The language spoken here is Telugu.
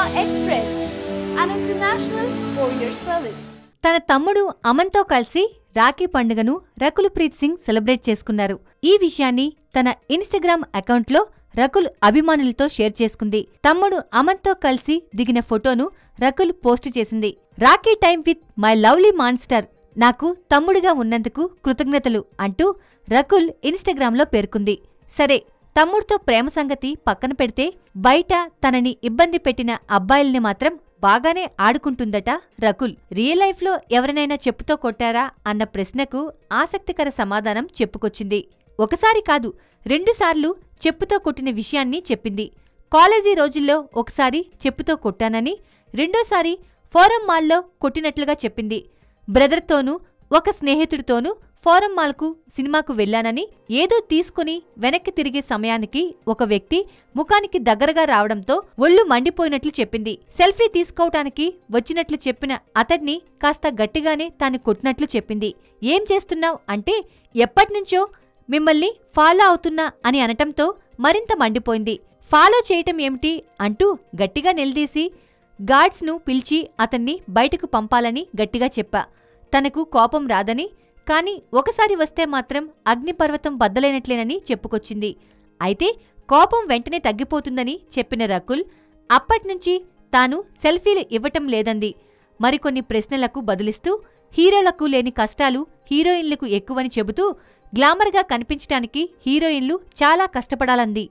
Express, an international courier service. తన తమ్ముడు అమన్తో కలిసి రాఖీ పండుగను రకుల్ ప్రీత్ సింగ్ సెలబ్రేట్ చేసుకున్నారు. ఈ విషయాన్ని తన ఇన్స్టాగ్రామ్ అకౌంట్లో రకుల్ అభిమానులతో షేర్ చేసుకుంది. తమ్ముడు అమన్తో కలిసి దిగిన ఫోటోను రకుల్ పోస్టు చేసింది. Rakhi time with my lovely monster, నాకు తమ్ముడిగా ఉన్నందుకు కృతజ్ఞతలు అంటూ రకుల్ ఇన్స్టాగ్రామ్లో పేర్కొంది. సరే, తమ్ముడితో ప్రేమ సంగతి పక్కన పెడితే బయట తనని ఇబ్బంది పెట్టిన అబ్బాయిల్ని మాత్రం బాగానే ఆడుకుంటుందట రకుల్. రియల్ లైఫ్లో ఎవరినైనా చెప్పుతో కొట్టారా అన్న ప్రశ్నకు ఆసక్తికర సమాధానం చెప్పుకొచ్చింది. ఒకసారి కాదు, 2 సార్లు చెప్పుతో కొట్టిన విషయాన్ని చెప్పింది. కాలేజీ రోజుల్లో ఒకసారి చెప్పుతో కొట్టానని, రెండోసారి ఫోరం మాల్లో కొట్టినట్లుగా చెప్పింది. బ్రదర్తోనూ ఒక స్నేహితుడితోనూ ఫోరం మాల్కు సినిమాకు వెళ్లానని, ఏదో తీసుకుని వెనక్కి తిరిగే సమయానికి ఒక వ్యక్తి ముఖానికి దగ్గరగా రావడంతో ఒళ్ళు మండిపోయినట్లు చెప్పింది. సెల్ఫీ తీసుకోవటానికి వచ్చినట్లు చెప్పిన అతడ్ని కాస్త గట్టిగానే తాను కొట్టినట్లు చెప్పింది. ఏం చేస్తున్నావ్ అంటే, ఎప్పటినుంచో మిమ్మల్ని ఫాలో అవుతున్నా అని అనటంతో మరింత మండిపోయింది. ఫాలో చేయటం ఏమిటి అంటూ గట్టిగా నిలదీసి గార్డ్స్ను పిలిచి అతన్ని బయటకు పంపాలని గట్టిగా చెప్పా. తనకు కోపం రాదని, కాని ఒకసారి వస్తే మాత్రం అగ్నిపర్వతం బద్దలైనట్లేనని చెప్పుకొచ్చింది. అయితే కోపం వెంటనే తగ్గిపోతుందని చెప్పిన రకుల్ అప్పట్నుంచి తాను సెల్ఫీలు ఇవ్వటం లేదంది. మరికొన్ని ప్రశ్నలకు బదులిస్తూ హీరోలకు లేని కష్టాలు హీరోయిన్లకు ఎక్కువని చెబుతూ గ్లామర్గా కనిపించటానికి హీరోయిన్లు చాలా కష్టపడాలంది.